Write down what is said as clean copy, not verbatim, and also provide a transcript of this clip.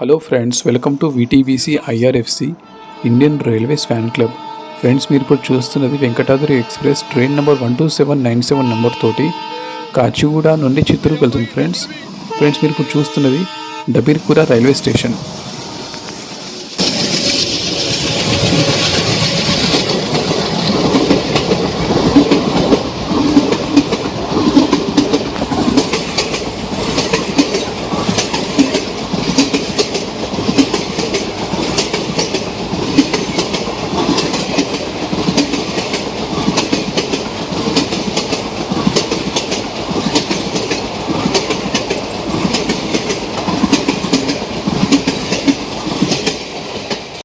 Hello friends, welcome to VTBC IRFC Indian Railways fan club. Friends, మీరు ఇప్పుడు చూస్తున్నది Venkatadri express train number 12797 number తోటి కాచిగూడ నుండి చిత్తూరుకు వెళ్తుంది. ఫ్రెండ్స్, మీరు ఇప్పుడు చూస్తున్నది డబీర్పుర రైల్వే స్టేషన్.